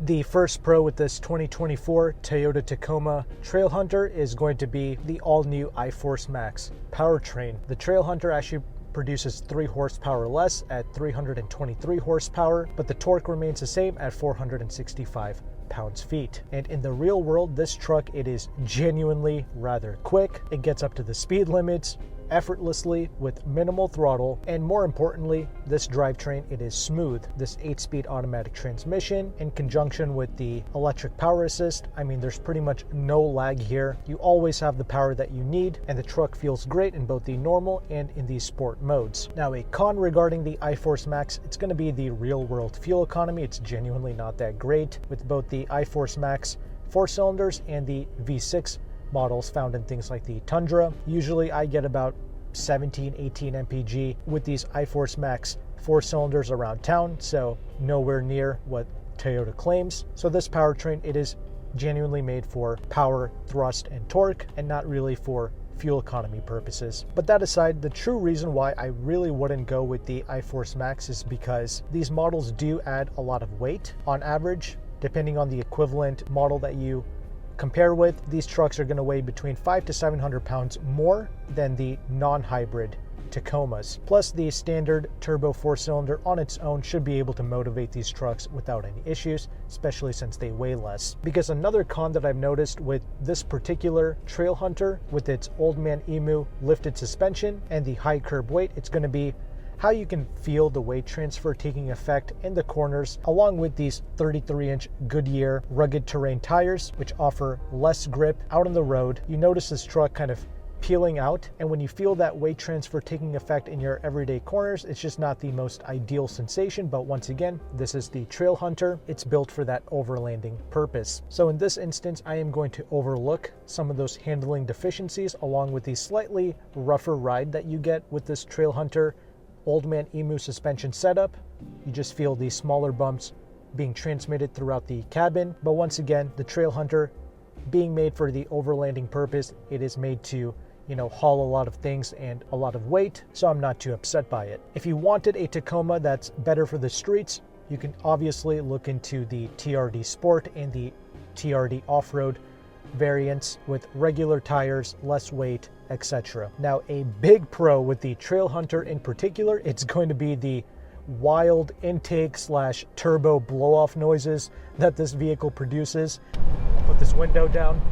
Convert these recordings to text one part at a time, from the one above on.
The first pro with this 2024 Toyota Tacoma Trailhunter is going to be the all-new iForce Max powertrain. The Trailhunter actually produces 3 horsepower less at 323 horsepower, but the torque remains the same at 465 pounds-feet. And in the real world, this truck, it is genuinely rather quick. It gets up to the speed limits effortlessly with minimal throttle, and more importantly, this drivetrain, it is smooth. This 8-speed automatic transmission in conjunction with the electric power assist, I mean, there's pretty much no lag here. You always have the power that you need, and the truck feels great in both the normal and in the sport modes. Now, a con regarding the iForce Max, it's going to be the real world fuel economy. It's genuinely not that great with both the iForce Max 4 cylinders and the V6 models found in things like the Tundra. Usually I get about 17, 18 mpg with these iForce Max 4 cylinders around town, so nowhere near what Toyota claims. So this powertrain, it is genuinely made for power, thrust, and torque, and not really for fuel economy purposes. But that aside, the true reason why I really wouldn't go with the iForce Max is because these models do add a lot of weight. On average, depending on the equivalent model that you compare with, these trucks are going to weigh between 500 to 700 pounds more than the non-hybrid Tacomas. Plus, the standard turbo 4-cylinder on its own should be able to motivate these trucks without any issues, especially since they weigh less. Because another con that I've noticed with this particular Trailhunter, with its Old Man Emu lifted suspension and the high curb weight, it's going to be how you can feel the weight transfer taking effect in the corners, along with these 33-inch Goodyear rugged terrain tires, which offer less grip out on the road. You notice this truck kind of peeling out, and when you feel that weight transfer taking effect in your everyday corners, it's just not the most ideal sensation. But once again, this is the Trailhunter. It's built for that overlanding purpose. So in this instance, I am going to overlook some of those handling deficiencies, along with the slightly rougher ride that you get with this Trailhunter Old Man Emu suspension setup. You just feel these smaller bumps being transmitted throughout the cabin. But once again, the Trailhunter being made for the overlanding purpose, it is made to, haul a lot of things and a lot of weight, so I'm not too upset by it. If you wanted a Tacoma that's better for the streets, you can obviously look into the TRD Sport and the TRD Off-Road variants with regular tires, less weight, etc. Now, a big pro with the Trailhunter in particular, it's going to be the wild intake / turbo blow-off noises that this vehicle produces. I'll put this window down.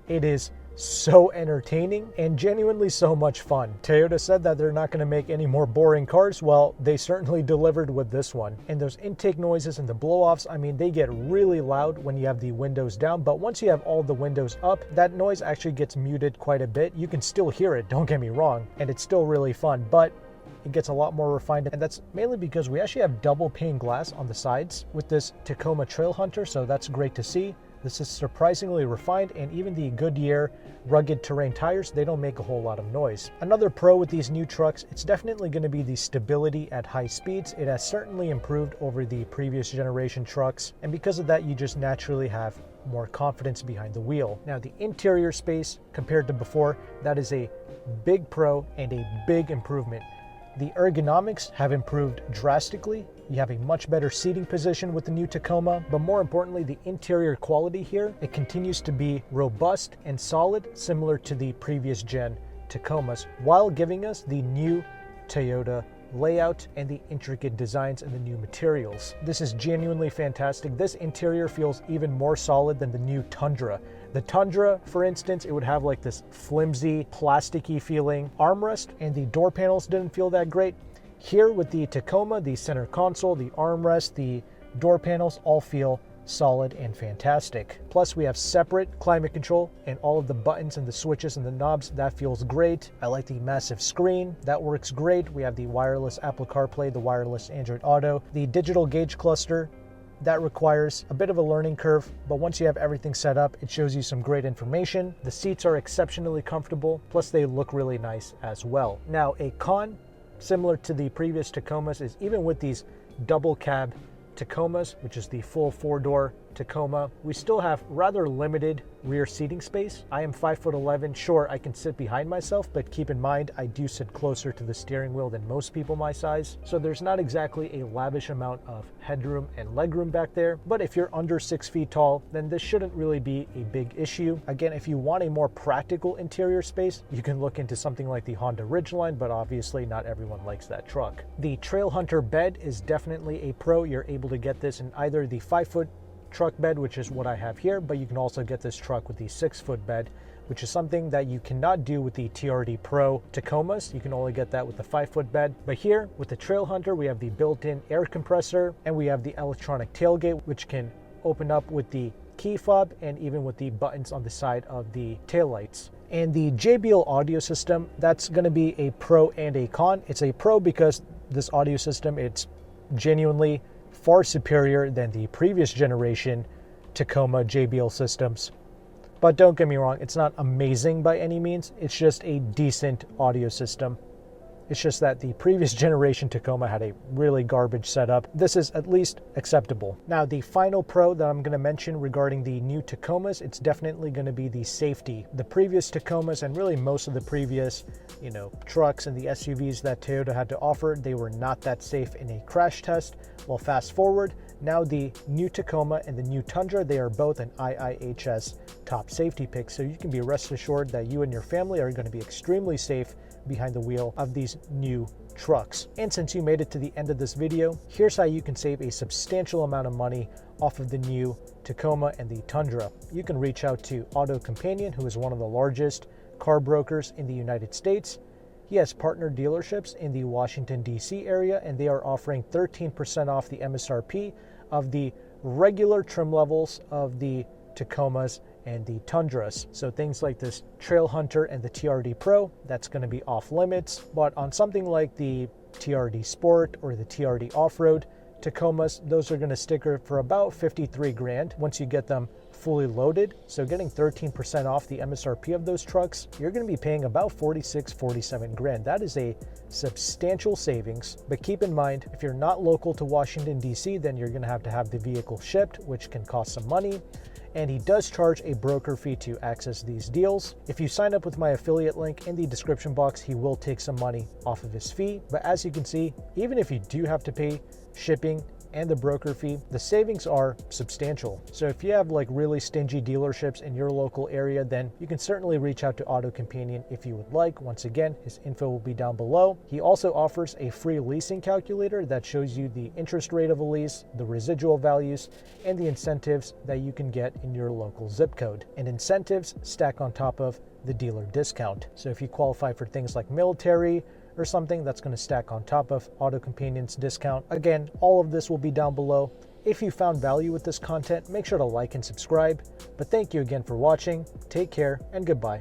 It is so entertaining and genuinely so much fun. Toyota said that they're not going to make any more boring cars. Well, they certainly delivered with this one. And those intake noises and the blow-offs, I mean, they get really loud when you have the windows down, but once you have all the windows up, that noise actually gets muted quite a bit. You can still hear it, don't get me wrong, and it's still really fun, but it gets a lot more refined, and that's mainly because we actually have double pane glass on the sides with this Tacoma Trailhunter, so that's great to see. This is surprisingly refined, and even the Goodyear rugged terrain tires, they don't make a whole lot of noise. Another pro with these new trucks, it's definitely going to be the stability at high speeds. It has certainly improved over the previous generation trucks, and because of that, you just naturally have more confidence behind the wheel. Now, the interior space compared to before, that is a big pro and a big improvement. The ergonomics have improved drastically. You have a much better seating position with the new Tacoma, but more importantly, the interior quality here, it continues to be robust and solid, similar to the previous gen Tacomas, while giving us the new Toyota layout and the intricate designs and the new materials. This is genuinely fantastic. This interior feels even more solid than the new Tundra. The Tundra, for instance, it would have like this flimsy, plasticky feeling armrest, and the door panels didn't feel that great. Here with the Tacoma, the center console, the armrest, the door panels all feel solid and fantastic. Plus, we have separate climate control, and all of the buttons and the switches and the knobs, that feels great. I like the massive screen, that works great. We have the wireless Apple CarPlay, the wireless Android Auto, the digital gauge cluster. That requires a bit of a learning curve, but once you have everything set up, it shows you some great information. The seats are exceptionally comfortable, plus they look really nice as well. Now, a con, similar to the previous Tacomas, is even with these double cab Tacomas, which is the full 4-door Tacoma, we still have rather limited rear seating space. I am 5'11". Sure, I can sit behind myself, but keep in mind, I do sit closer to the steering wheel than most people my size. So there's not exactly a lavish amount of headroom and legroom back there. But if you're under 6 feet tall, then this shouldn't really be a big issue. Again, if you want a more practical interior space, you can look into something like the Honda Ridgeline, but obviously not everyone likes that truck. The Trailhunter bed is definitely a pro. You're able to get this in either the 5-foot truck bed, which is what I have here, but you can also get this truck with the 6-foot bed, which is something that you cannot do with the TRD Pro Tacomas. You can only get that with the 5-foot bed. But here with the Trailhunter, we have the built-in air compressor and we have the electronic tailgate, which can open up with the key fob and even with the buttons on the side of the taillights. And the JBL audio system, that's going to be a pro and a con. It's a pro because this audio system, it's genuinely far superior than the previous generation Tacoma JBL systems. But don't get me wrong, it's not amazing by any means. It's just a decent audio system. It's just that the previous generation Tacoma had a really garbage setup. This is at least acceptable. Now, the final pro that I'm going to mention regarding the new Tacomas, it's definitely going to be the safety. The previous Tacomas and really most of the previous, trucks and the SUVs that Toyota had to offer, they were not that safe in a crash test. Well, fast forward, now the new Tacoma and the new Tundra, they are both an IIHS top safety pick. So you can be rest assured that you and your family are going to be extremely safe behind the wheel of these new trucks. And since you made it to the end of this video, here's how you can save a substantial amount of money off of the new Tacoma and the Tundra. You can reach out to AutoCompanion, who is one of the largest car brokers in the United States. He has partner dealerships in the Washington, D.C. area, and they are offering 13% off the MSRP of the regular trim levels of the Tacomas and the Tundras. So things like this Trailhunter and the TRD Pro, that's going to be off limits. But on something like the TRD Sport or the TRD Off-Road Tacomas, those are going to sticker for about 53 grand once you get them fully loaded. So getting 13% off the MSRP of those trucks, you're going to be paying about 46, 47 grand. That is a substantial savings. But keep in mind, if you're not local to Washington, D.C., then you're going to have the vehicle shipped, which can cost some money. And he does charge a broker fee to access these deals. If you sign up with my affiliate link in the description box, he will take some money off of his fee. But as you can see, even if you do have to pay shipping and the broker fee, the savings are substantial. So if you have like really stingy dealerships in your local area, then you can certainly reach out to AutoCompanion if you would like. Once again, his info will be down below. He also offers a free leasing calculator that shows you the interest rate of a lease, the residual values, and the incentives that you can get in your local zip code. And incentives stack on top of the dealer discount. So if you qualify for things like military or something, that's going to stack on top of AutoCompanion's discount. Again, all of this will be down below. If you found value with this content, make sure to like and subscribe. But thank you again for watching. Take care and goodbye.